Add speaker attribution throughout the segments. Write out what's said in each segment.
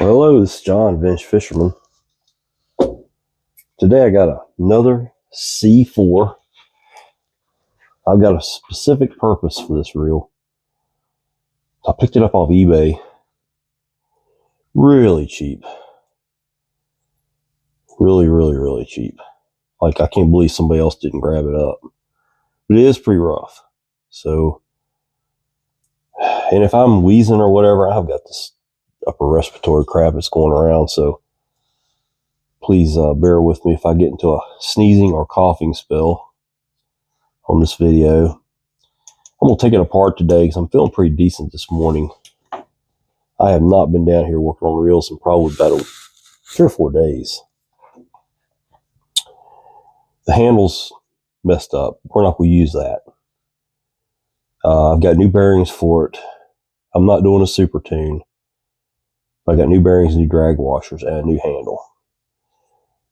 Speaker 1: Hello, this is John, Bench Fisherman. Today I got another C4. I've got a specific purpose for this reel. I picked it up off eBay. Really cheap. Really cheap. Like, I can't believe somebody else didn't grab it up. But it is pretty rough. So, and if I'm wheezing or whatever, I've got this upper respiratory crap that's going around, so please bear with me if I get into a sneezing or coughing spell on this video. I'm going to take it apart today because I'm feeling pretty decent this morning. I have not been down here working on reels in probably about 3 or 4 days. The handle's messed up. We're not going to use that. I've got new bearings for it. I'm not doing a super tune. I got new bearings, new drag washers, and a new handle.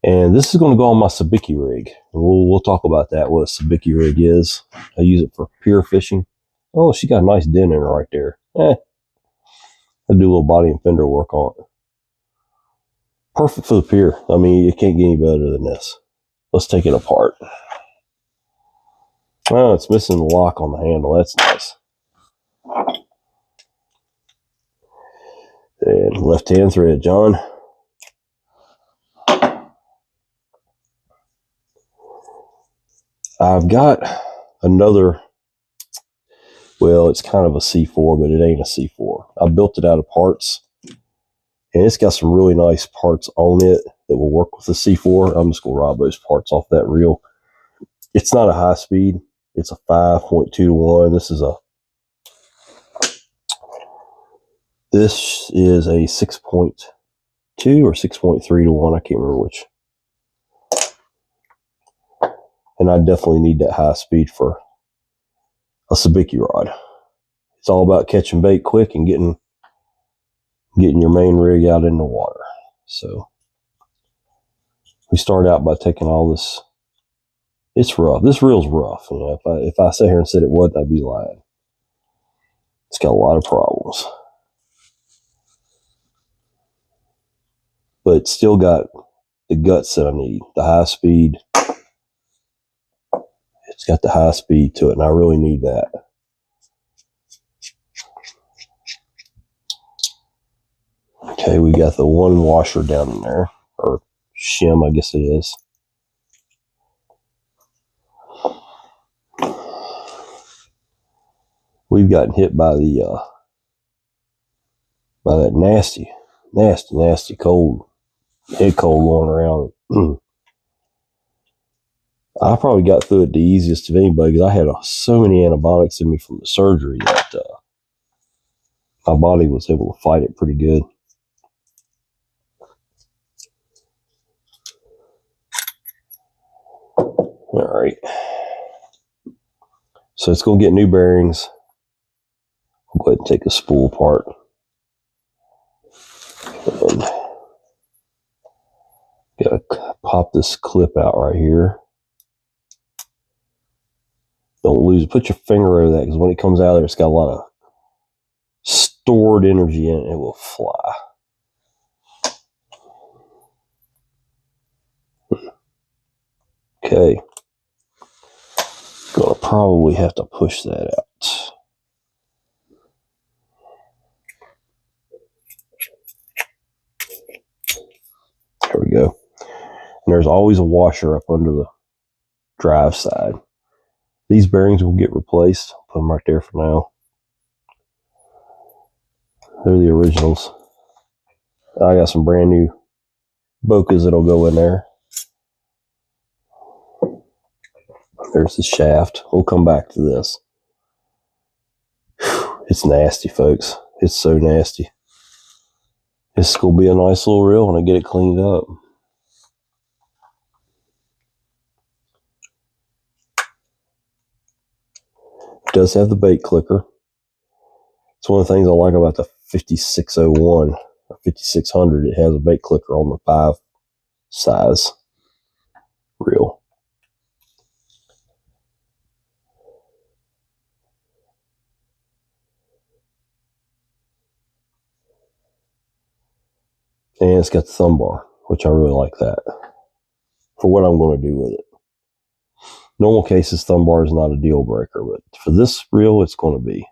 Speaker 1: And this is going to go on my Sabiki rig. And we'll talk about that, what a Sabiki rig is. I use it for pier fishing. Oh, she got a nice dent in her right there. I do a little body and fender work on it. Perfect for the pier. I mean, it can't get any better than this. Let's take it apart. Oh, it's missing the lock on the handle. That's nice. And left-hand thread, John. I've got another, well, it's kind of a C4, but it ain't a C4. I built it out of parts, and it's got some really nice parts on it that will work with the C4. I'm just going to rob those parts off that reel. It's not a high speed. It's a 5.2 to 1. This is a 6.2 or 6.3 to 1. I can't remember which. And I definitely need that high speed for a Sabiki rod. It's all about catching bait quick and getting your main rig out in the water. So we start out by taking all this. It's rough. This reel's rough. You know, if I sat here and said it wasn't, I'd be lying. It's got a lot of problems, but it's still got the guts that I need. The high speed. It's got the high speed to it, and I really need that. Okay, we got the one washer down in there, or shim, I guess it is. We've gotten hit by that nasty cold, head cold going around. I probably got through it the easiest of anybody because I had so many antibiotics in me from the surgery that my body was able to fight it pretty good. All right. So it's going to get new bearings. I'll go ahead and take the spool apart. And got to pop this clip out right here. Don't lose it. Put your finger over that because when it comes out of there, it's got a lot of stored energy in it. It will fly. Okay. Gonna probably have to push that out. There we go. And there's always a washer up under the drive side. These bearings will get replaced. I'll put them right there for now. They're the originals. I got some brand new Bocas that'll go in there. There's the shaft. We'll come back to this. It's nasty, folks. It's so nasty. This is going to be a nice little reel when I get it cleaned up. It does have the bait clicker. It's one of the things I like about the 5601 or 5600. It has a bait clicker on the 5 size reel. And it's got the thumb bar, which I really like that for what I'm going to do with it. Normal cases, thumb bar is not a deal breaker, but for this reel, it's going to be.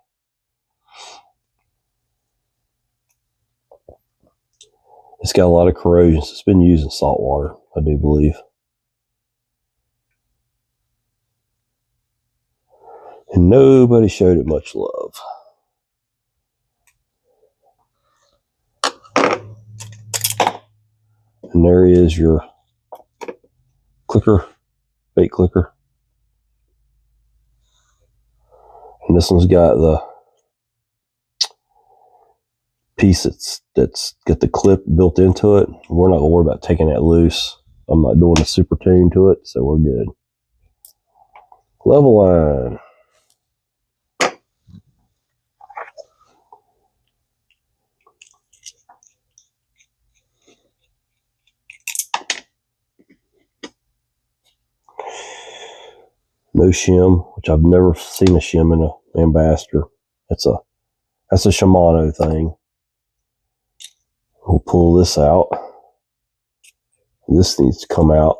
Speaker 1: It's got a lot of corrosion, so it's been used in salt water, I do believe. And nobody showed it much love. And there is your clicker, bait clicker. And this one's got the piece that's got the clip built into it. We're not going to worry about taking that loose. I'm not doing a super tune to it, so we're good. Level line. No shim, which I've never seen a shim in an Ambassador. That's a Shimano thing. We'll pull this out. This needs to come out.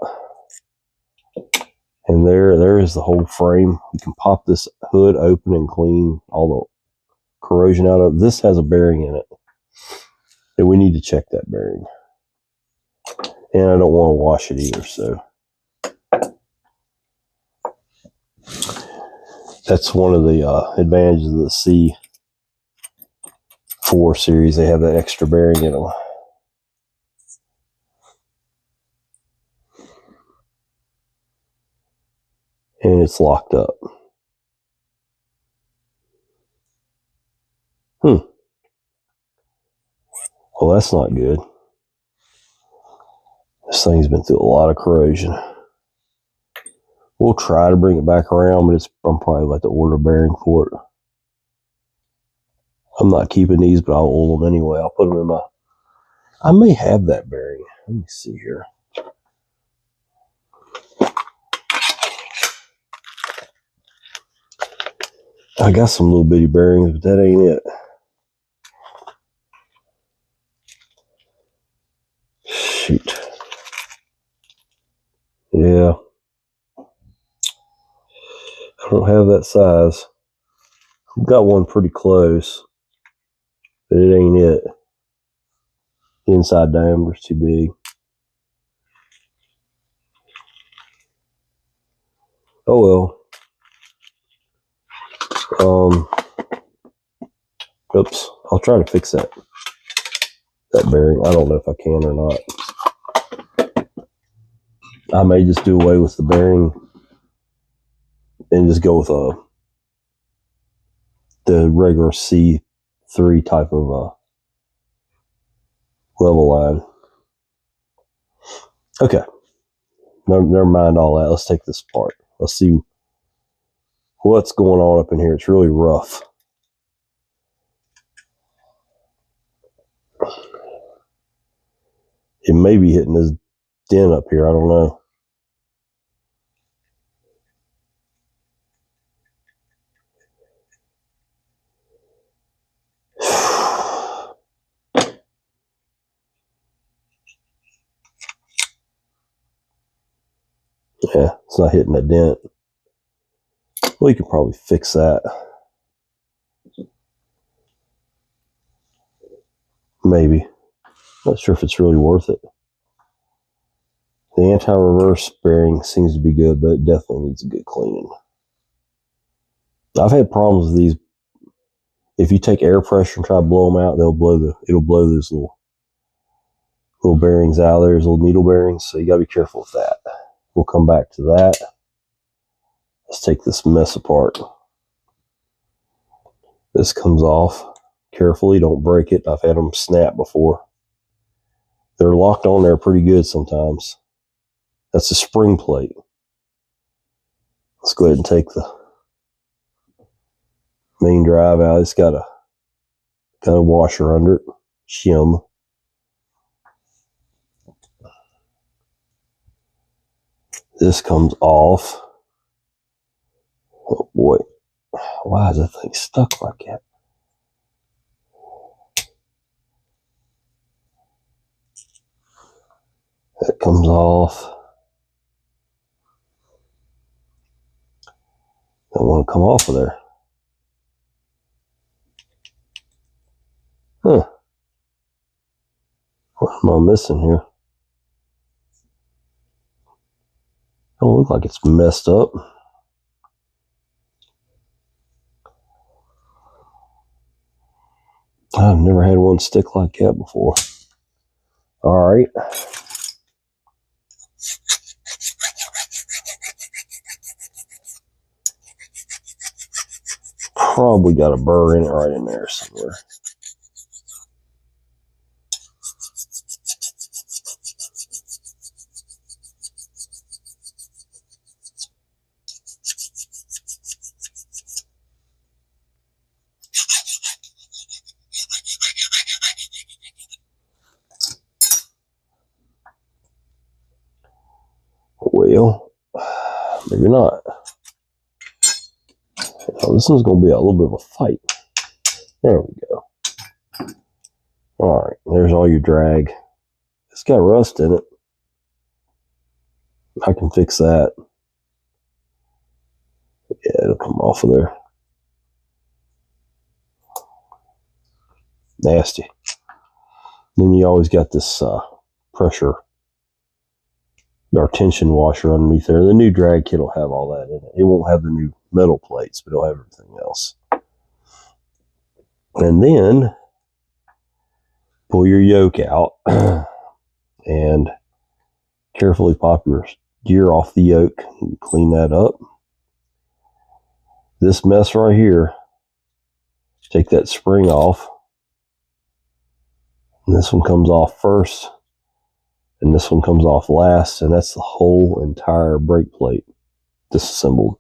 Speaker 1: And there is the whole frame. You can pop this hood open and clean all the corrosion out of it. This has a bearing in it. And we need to check that bearing. And I don't want to wash it either, so. That's one of the advantages of the C4 series. They have that extra bearing in them. And it's locked up. Well, that's not good. This thing's been through a lot of corrosion. We'll try to bring it back around, but I'm probably like to order a bearing for it. I'm not keeping these, but I'll oil them anyway. I'll put them in my... I may have that bearing. Let me see here. I got some little bitty bearings, but that ain't it. Shoot. Yeah. I don't have that size. I've got one pretty close, but it ain't it. The inside diameter's too big. Oh well. Oops. I'll try to fix that bearing. I don't know if I can or not. I may just do away with the bearing and just go with the regular C3 type of level line. Okay. Never mind all that. Let's take this apart. Let's see what's going on up in here. It's really rough. It may be hitting this dent up here. I don't know. Yeah, it's not hitting that dent. We could probably fix that. Maybe. Not sure if it's really worth it. The anti-reverse bearing seems to be good, but it definitely needs a good cleaning. I've had problems with these. If you take air pressure and try to blow them out, it'll blow those little bearings out of there, those little needle bearings. So you gotta be careful with that. We'll come back to that. Let's take this mess apart. This comes off. Carefully, don't break it. I've had them snap before. They're locked on there pretty good sometimes. That's a spring plate. Let's go ahead and take the main drive out. It's got a washer under it. Shim. This comes off. Oh boy. Why is that thing stuck like that? comes off. Don't want to come off of there. Huh. What am I missing here? Don't look like it's messed up. I've never had one stick like that before. All right. Probably got a burr in it right in there somewhere. Well, maybe not. Oh, this one's going to be a little bit of a fight. There we go. All right, there's all your drag. It's got rust in it. I can fix that. Yeah, it'll come off of there. Nasty. Then you always got this pressure, or tension washer underneath there. The new drag kit will have all that in it. It won't have the new metal plates, but it'll have everything else. And then pull your yoke out and carefully pop your gear off the yoke and clean that up. This mess right here, take that spring off. And this one comes off first, and this one comes off last, and that's the whole entire brake plate disassembled.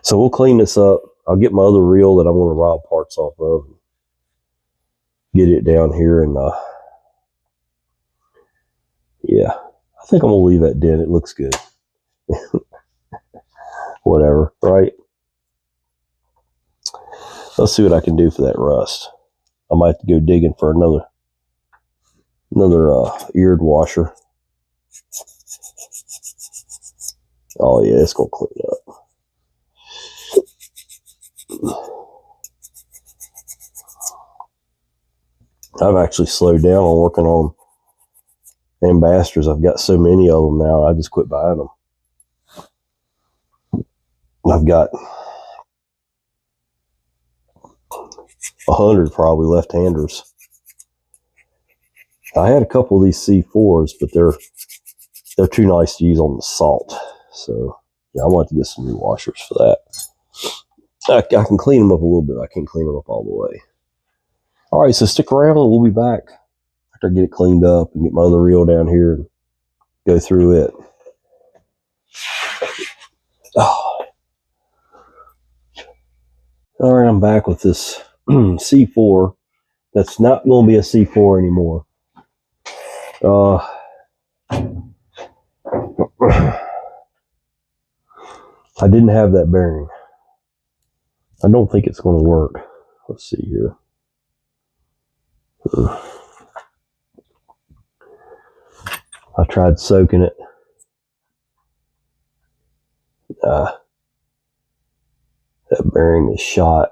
Speaker 1: So we'll clean this up. I'll get my other reel that I'm going to rob parts off of, and get it down here, and yeah, I think I'm going to leave that dent. It looks good. Whatever, right? Let's see what I can do for that rust. I might have to go digging for another eared washer. Oh yeah, it's gonna clean up. I've actually slowed down on working on Ambassadors. I've got so many of them now, I just quit buying them. I've got 100 probably left-handers. I had a couple of these C4s, but they're too nice to use on the salt. So yeah, I want to get some new washers for that. I can clean them up a little bit. I can't clean them up all the way. All right, so stick around. We'll be back after I get it cleaned up and get my other reel down here and go through it. Oh. All right, I'm back with this C4. That's not going to be a C4 anymore. I didn't have that bearing. I don't think it's going to work. Let's see here. I tried soaking it. That bearing is shot.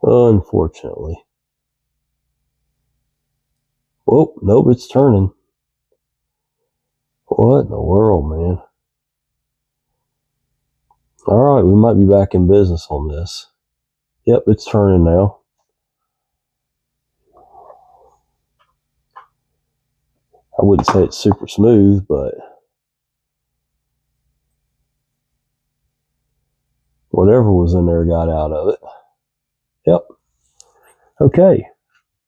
Speaker 1: Unfortunately. Oh, nope, it's turning. What in the world, man? All right, we might be back in business on this. Yep, it's turning now. I wouldn't say it's super smooth, but whatever was in there got out of it. Yep. Okay.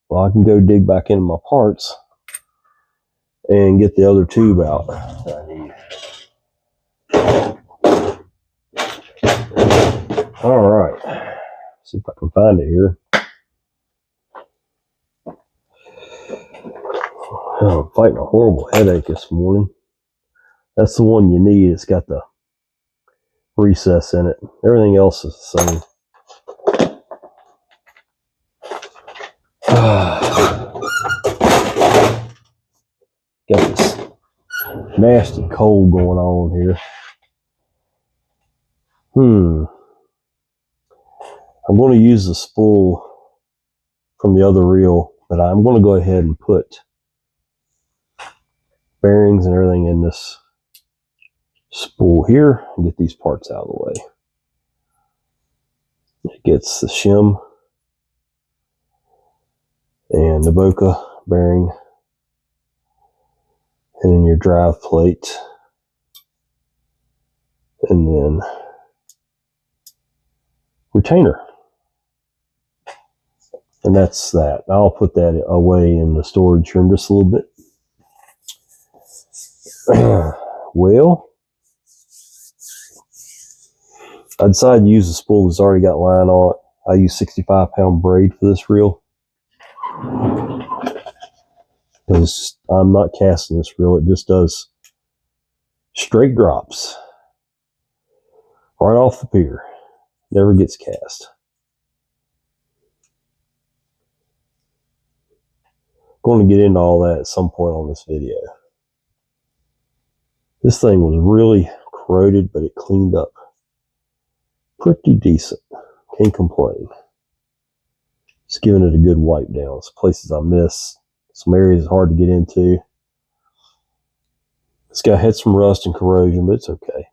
Speaker 1: Well, I can go dig back into my parts and get the other tube out that I need. All right. See if I can find it here. Oh, I'm fighting a horrible headache this morning. That's the one you need. It's got the recess in it. Everything else is the same. nasty cold going on here. I'm going to use the spool from the other reel, but I'm going to go ahead and put bearings and everything in this spool here and get these parts out of the way. It gets the shim and the Boca bearing, and then your drive plate, and then retainer. And that's that. I'll put that away in the storage here in just a little bit. Well, I decided to use the spool that's already got line on it. I use 65-pound braid for this reel, because I'm not casting this reel. It just does straight drops right off the pier. Never gets cast. Going to get into all that at some point on this video. This thing was really corroded, but it cleaned up pretty decent. Can't complain. Just giving it a good wipe down. Some places I miss, some areas hard to get into. This guy had some rust and corrosion, but it's okay.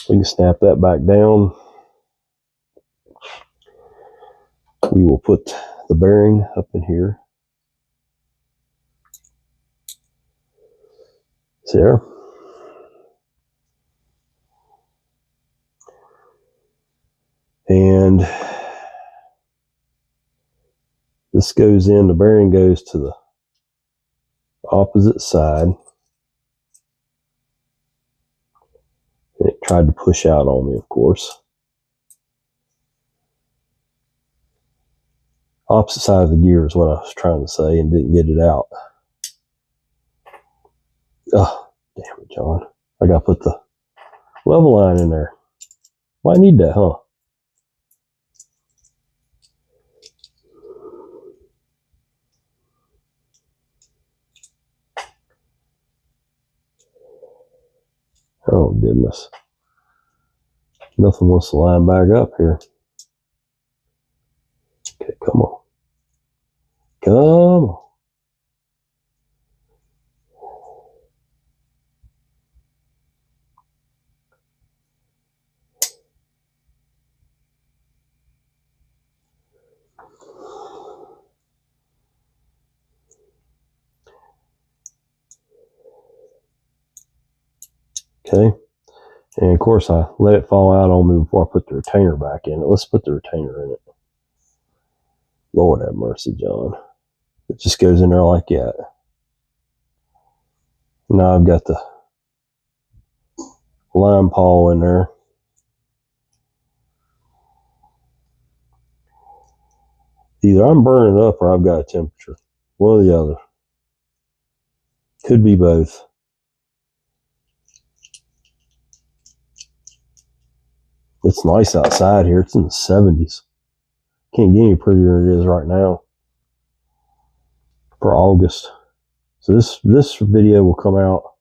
Speaker 1: We can snap that back down. We will put the bearing up in here. There. And this goes in, the bearing goes to the opposite side. And it tried to push out on me, of course. Opposite side of the gear is what I was trying to say, and didn't get it out. Oh, damn it, John. I gotta put the level line in there. Well, I need that, huh? Oh, goodness. Nothing wants to line back up here. Okay, come on. Come on. Okay, and of course I let it fall out on me before I put the retainer back in it. Let's put the retainer in it. Lord have mercy, John. It just goes in there like that. Now I've got the lime pawl in there. Either I'm burning up or I've got a temperature. One or the other. Could be both. It's nice outside here. It's in the 70s. Can't get any prettier than it is right now for August. So this video will come out.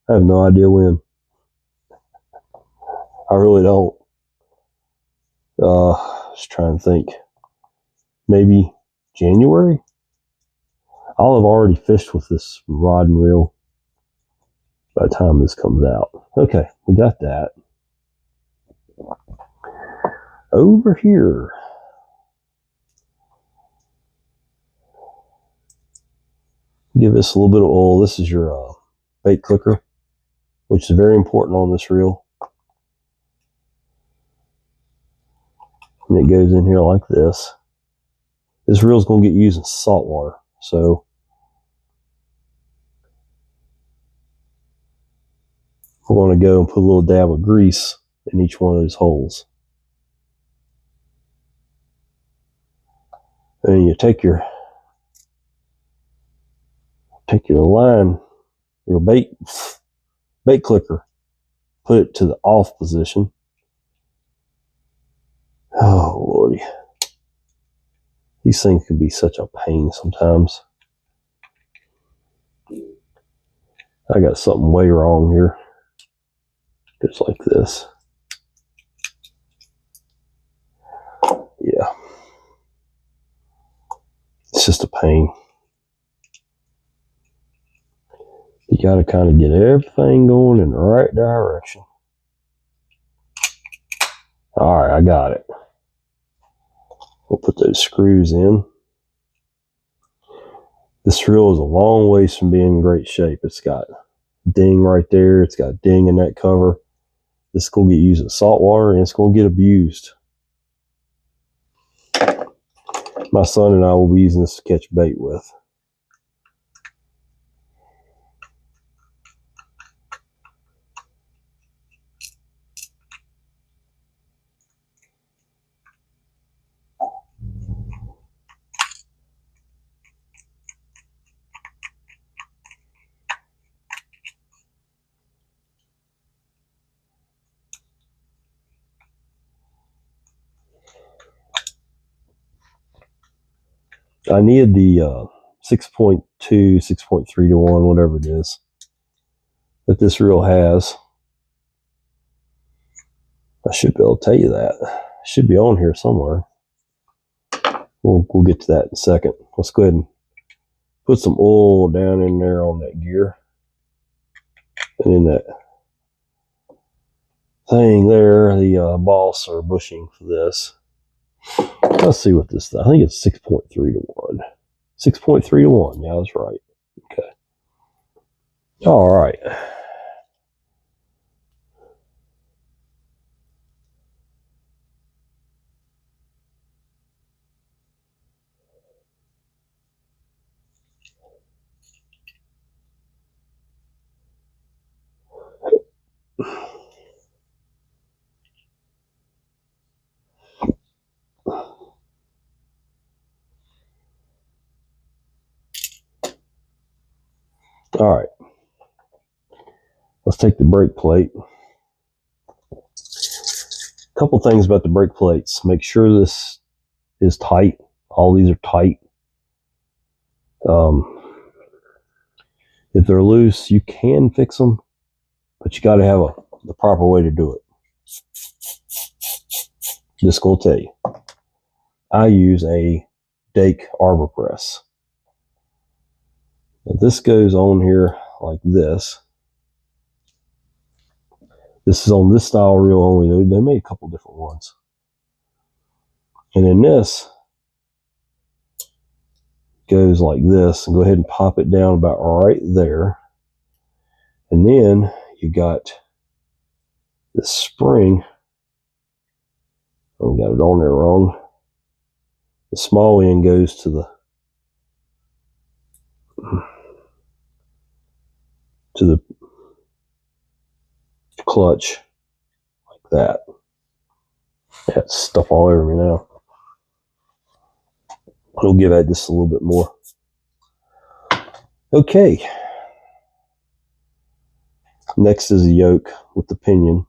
Speaker 1: I have no idea when. I really don't. Just trying to think. Maybe January? I'll have already fished with this rod and reel by the time this comes out. Okay, we got that. Over here. Give this a little bit of oil. This is your bait clicker, which is very important on this reel. And it goes in here like this. This reel is going to get used in salt water, so we're going to go and put a little dab of grease in each one of those holes. And you take your line, your bait clicker, put it to the off position. Oh, Lordy. These things can be such a pain sometimes. I got something way wrong here. Just like this. Yeah. It's just a pain. You got to kind of get everything going in the right direction. All right, I got it. We'll put those screws in. This reel is a long ways from being in great shape. It's got ding right there. It's got ding in that cover. This is going to get used in salt water, and it's going to get abused. My son and I will be using this to catch bait with. I needed the 6.2, 6.3 to 1, whatever it is, that this reel has. I should be able to tell you that. It should be on here somewhere. We'll get to that in a second. Let's go ahead and put some oil down in there on that gear. And in that thing there, the boss or bushing for this. Let's see what this is. I think it's 6.3 to 1. 6.3 to 1. Yeah, that's right. Okay. All right. All right. Let's take the brake plate. A couple things about the brake plates. Make sure this is tight. All these are tight. If they're loose, you can fix them, but you got to have the proper way to do it. Just gonna tell you, I use a Dake arbor press. Now this goes on here like this. This is on this style reel only. They made a couple different ones. And then this goes like this, and go ahead and pop it down about right there. And then you got this spring. Oh, got it on there wrong. The small end goes to the clutch like that. That's stuff all over me now. I'll give that just a little bit more. Okay. Next is the yoke with the pinion.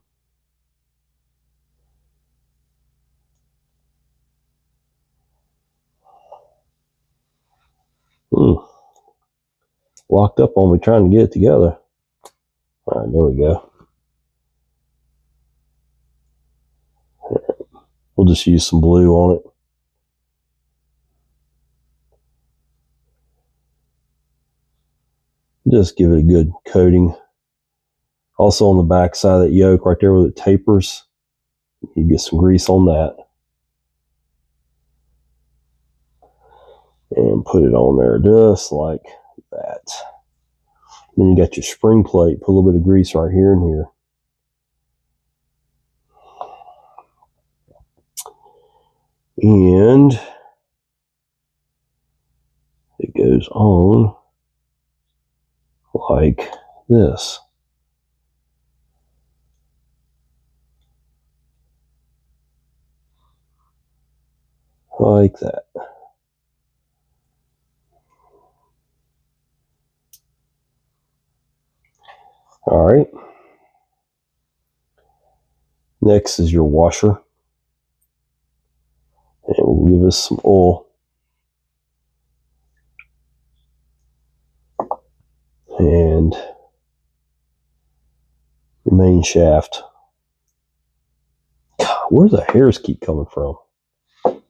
Speaker 1: Locked up on me trying to get it together. All right, there we go. We'll just use some blue on it. Just give it a good coating. Also on the back side of that yoke right there where it tapers, you get some grease on that. And put it on there just like that. Then you got your spring plate. Put a little bit of grease right here and here. And it goes on like this. Like that. All right. Next is your washer. And we'll give us some oil. And your main shaft. God, where the hairs keep coming from? Every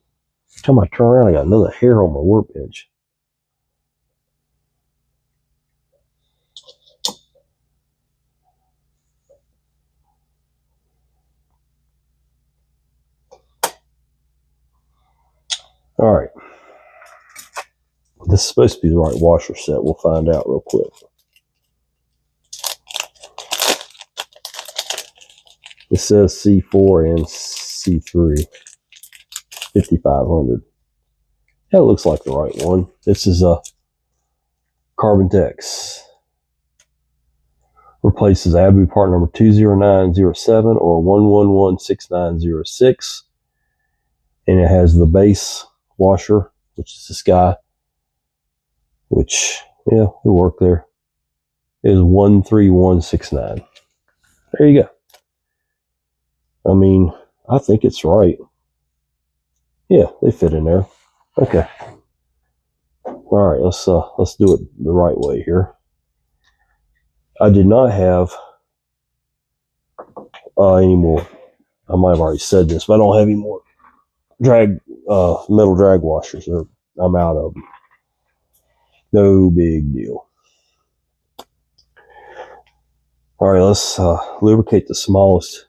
Speaker 1: time I turn around, I got another hair on my workbench. All right. This is supposed to be the right washer set. We'll find out real quick. It says C4 and C3, 5500. That looks like the right one. This is a Carbon Tex. Replaces ABU part number 20907 or 1116906. And it has the base washer, which is this guy, which, yeah, it'll work there. It is 13169. There you go. I mean, I think it's right. Yeah, they fit in there. Okay. All right, let's do it the right way here. I did not have any more. I might have already said this, but I don't have any more metal drag washers. I'm out of them. No big deal. All right, let's lubricate the smallest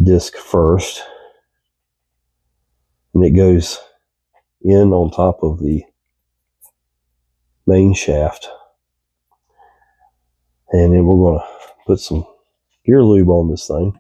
Speaker 1: disc first, and it goes in on top of the main shaft, and then we're going to put some gear lube on this thing.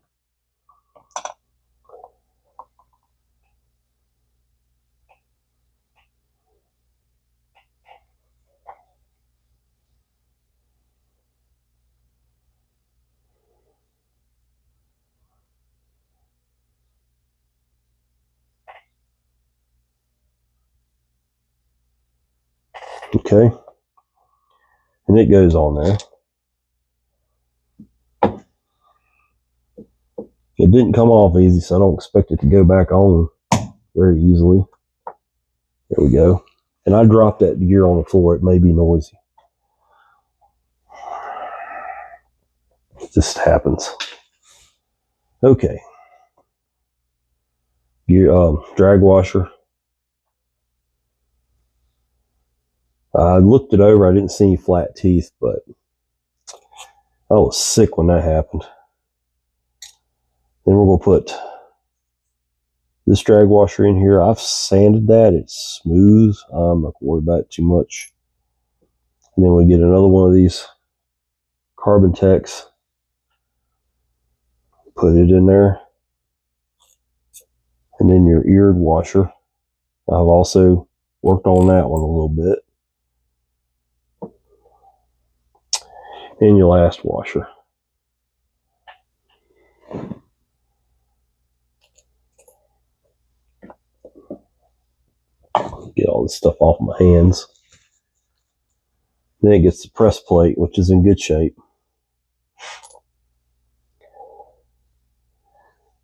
Speaker 1: Okay, and it goes on there. It didn't come off easy, so I don't expect it to go back on very easily. There we go. And I dropped that gear on the floor. It may be noisy. It just happens. Okay. Gear, drag washer. I looked it over. I didn't see any flat teeth, but I was sick when that happened. Then we're going to put this drag washer in here. I've sanded that. It's smooth. I'm not going to worry about it too much. And then we get another one of these Carbon Tex. Put it in there. And then your eared washer. I've also worked on that one a little bit. And your last washer. Get all this stuff off my hands. Then it gets the press plate, which is in good shape.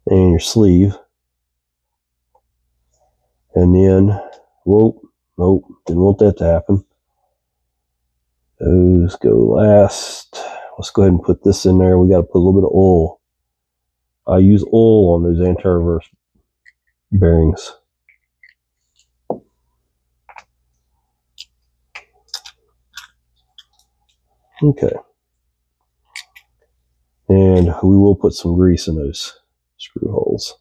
Speaker 1: And your sleeve. And then, whoa, nope, didn't want that to happen. Those go last. Let's go ahead and put this in there. We got to put a little bit of oil. I use oil on those anti-reverse bearings. Okay. And we will put some grease in those screw holes.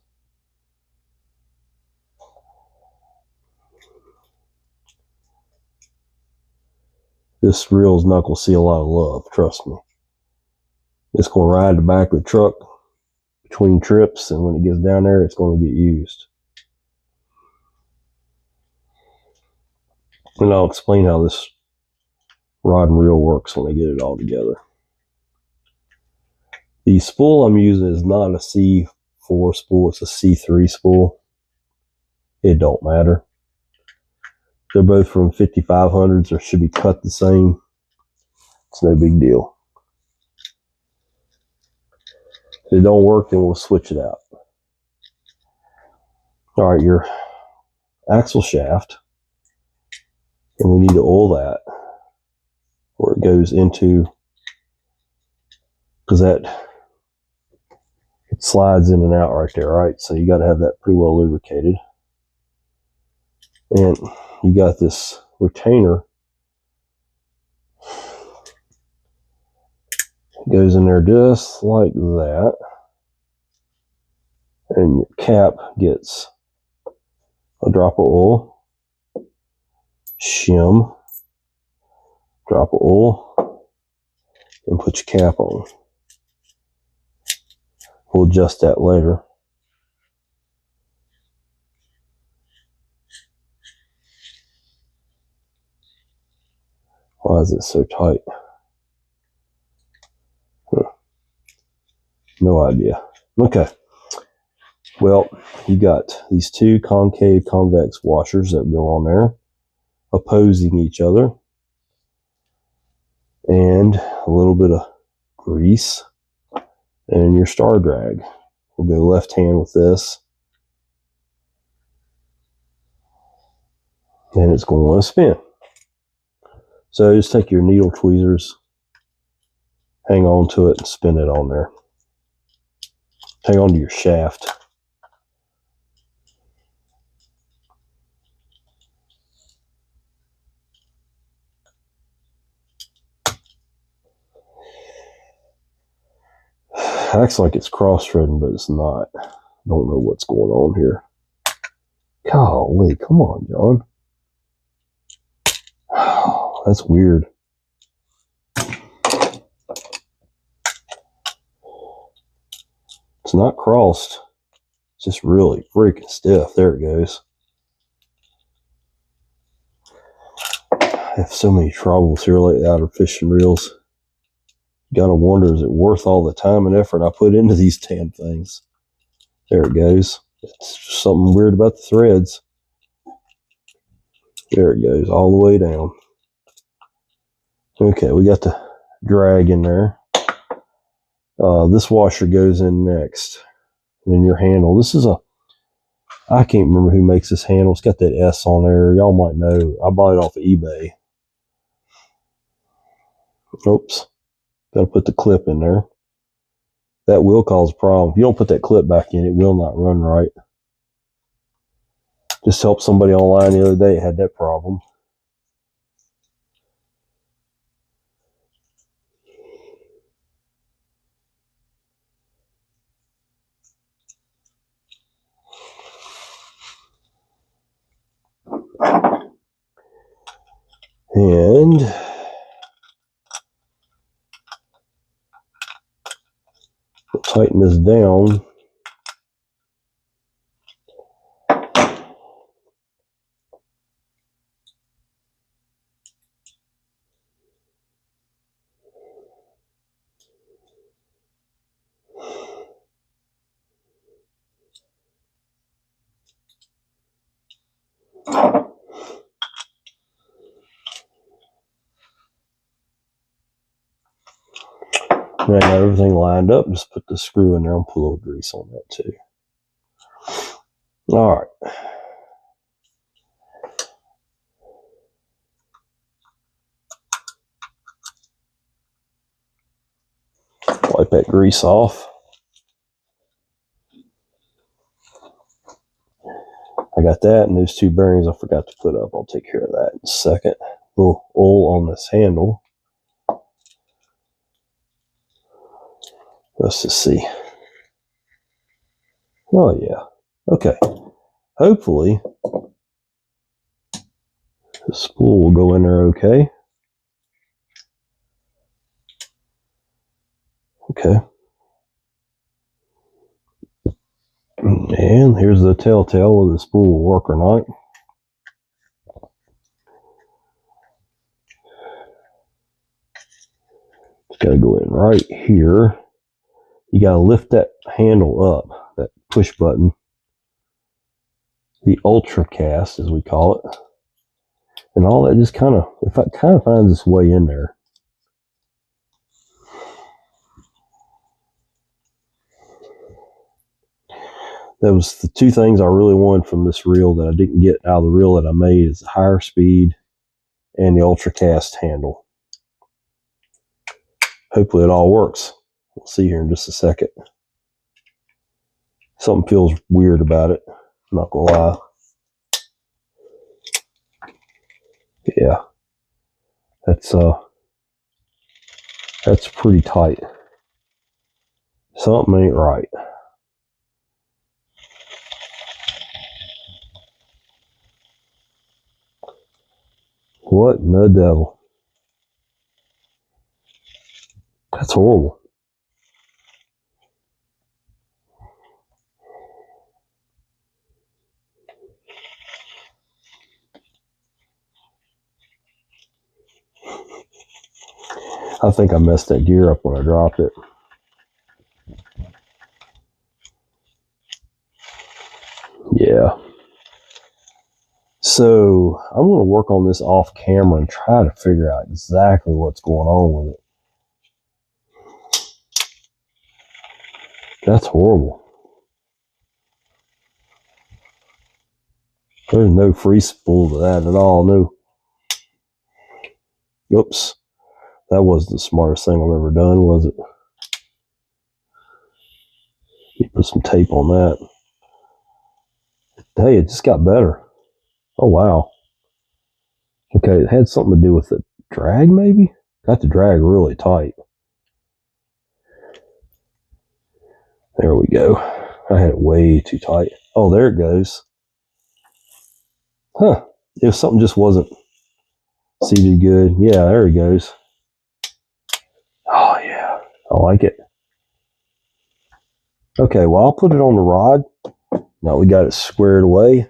Speaker 1: This reel is not going to see a lot of love, trust me. It's going to ride the back of the truck between trips, and when it gets down there, it's going to get used. And I'll explain how this rod and reel works when I get it all together. The spool I'm using is not a C4 spool, it's a C3 spool. It don't matter. They're both from 5500s, or should be cut the same. It's no big deal. If it don't work, then we'll switch it out. All right, your axle shaft, and we need to oil that where it goes into because that it slides in and out right there, right? So you got to have that pretty well lubricated. And you got this retainer. It goes in there just like that. And your cap gets a drop of oil, shim, drop of oil, and put your cap on. We'll adjust that later. Why is it so tight? No idea. Okay. Well, you got these two concave convex washers that go on there, opposing each other, and a little bit of grease, and your star drag. We'll go left hand with this, and it's going to want to spin. So just take your needle tweezers, hang on to it, and spin it on there. Hang on to your shaft. Acts like it's cross-threading, but it's not. Don't know what's going on here. Golly, come on, John. Oh, that's weird. It's not crossed. It's just really freaking stiff. There it goes. I have so many troubles here lately out of fishing reels. Gotta wonder, is it worth all the time and effort I put into these damn things? There it goes. It's something weird about the threads. There it goes, all the way down. Okay, we got the drag in there. This washer goes in next. And then your handle. This is I can't remember who makes this handle. It's got that S on there. Y'all might know. I bought it off of eBay. Oops. Got to put the clip in there. That will cause a problem. If you don't put that clip back in, it will not run right. Just helped somebody online the other day that had that problem. And we'll tighten this down. Now I got everything lined up. Just put the screw in there and put a little grease on that too. All right. Wipe that grease off. I got that, and those two bearings I forgot to put up. I'll take care of that in a second. A little oil on this handle. Let's just see. Oh, yeah. Okay. Hopefully, the spool will go in there okay. Okay. And here's the telltale whether the spool will work or not. It's got to go in right here. You got to lift that handle up, that push button. The ultra cast, as we call it. And all that just kind of, if it kind of finds its way in there. That was the two things I really wanted from this reel that I didn't get out of the reel that I made, is the higher speed and the ultra cast handle. Hopefully it all works. We'll see here in just a second. Something feels weird about it. I'm not gonna lie. Yeah, that's pretty tight. Something ain't right. What in the devil? That's horrible. I think I messed that gear up when I dropped it. Yeah. So I'm going to work on this off camera and try to figure out exactly what's going on with it. That's horrible. There's no free spool to that at all. No. Oops. That wasn't the smartest thing I've ever done, was it? Let me put some tape on that. Hey, it just got better. Oh, wow. Okay, it had something to do with the drag, maybe? Got the drag really tight. There we go. I had it way too tight. Oh, there it goes. Huh. If something just wasn't seated good. Yeah, there it goes. Oh, yeah. I like it. Okay, well, I'll put it on the rod. Now we got it squared away.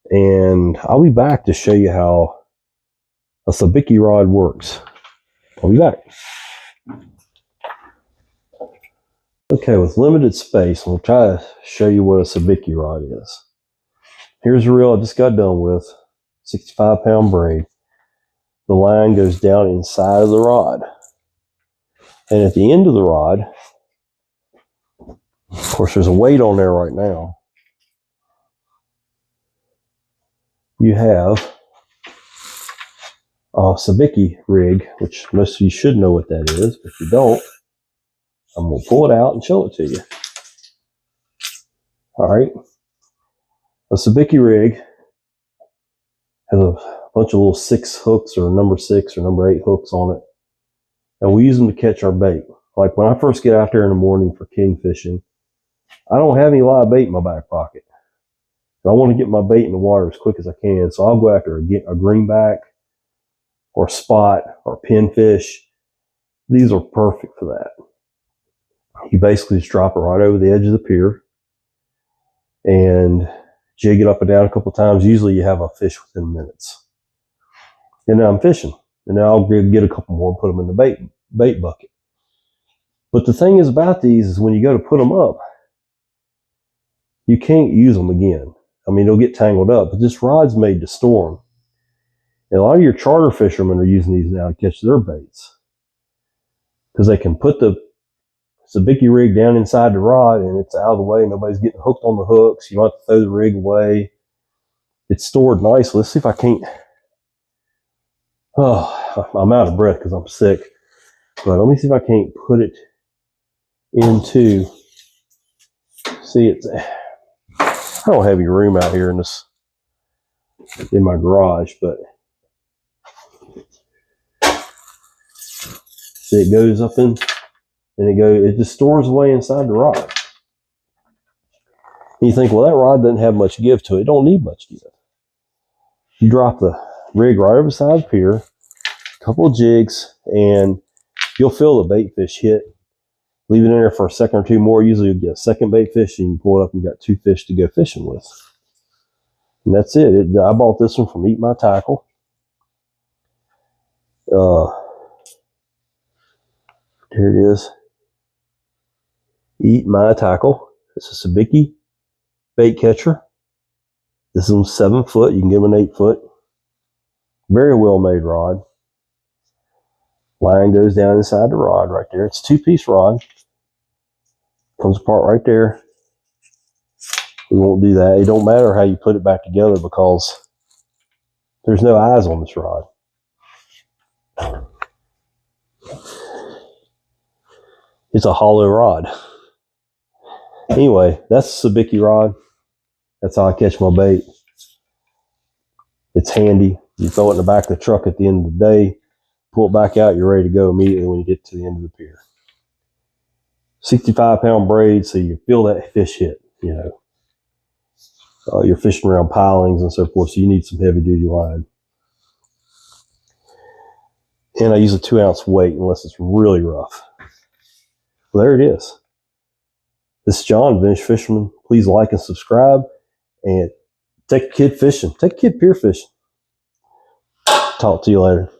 Speaker 1: And I'll be back to show you how a Sabiki rod works. I'll be back. Okay, with limited space, we'll try to show you what a Sabiki rod is. Here's the reel I just got done with, 65-pound braid. The line goes down inside of the rod. And at the end of the rod, of course there's a weight on there right now, you have a Sabiki rig, which most of you should know what that is, but if you don't, I'm going to pull it out and show it to you. All right. A Sabiki rig has a bunch of little 6 hooks or number 6 or number 8 hooks on it. And we use them to catch our bait. Like when I first get out there in the morning for king fishing, I don't have any live bait in my back pocket. And I want to get my bait in the water as quick as I can. So I'll go after a greenback or spot or pinfish. These are perfect for that. You basically just drop it right over the edge of the pier and jig it up and down a couple times. Usually you have a fish within minutes. And now I'm fishing. And now I'll get a couple more and put them in the bait bucket. But the thing is about these is when you go to put them up, you can't use them again. I mean, they'll get tangled up, but this rod's made to store them. And a lot of your charter fishermen are using these now to catch their baits. Because they can put the Sabiki rig down inside the rod and it's out of the way. Nobody's getting hooked on the hooks. You don't have to throw the rig away. It's stored nicely. Let's see if I can't. Oh, I'm out of breath because I'm sick. But let me see if I can't put it into. See, it's. I don't have any room out here in my garage, but see, it goes up in, and it just stores away inside the rod. And you think, well, that rod doesn't have much give to it. It don't need much give. You drop the rig right over the side of the pier, a couple of jigs, and you'll feel the bait fish hit. Leave it in there for a second or two more. Usually you'll get a second bait fish and you pull it up and you got 2 fish to go fishing with. And that's it. I bought this one from Eat My Tackle. Here it is. Eat My Tackle. It's a Sabiki bait catcher. This is 7 foot. You can give them an 8 foot. Very well made rod. Line goes down inside the rod right there. It's a 2-piece rod. Comes apart right there. We won't do that. It don't matter how you put it back together because there's no eyes on this rod. It's a hollow rod. Anyway, that's the Sabiki rod. That's how I catch my bait. It's handy. You throw it in the back of the truck at the end of the day, pull it back out, you're ready to go immediately when you get to the end of the pier. 65-pound braid, so you feel that fish hit, you know. You're fishing around pilings and so forth, so you need some heavy-duty line. And I use a 2-ounce weight unless it's really rough. Well, there it is. This is John, Vintage Fisherman. Please like and subscribe, and take a kid fishing. Take a kid pier fishing. Talk to you later.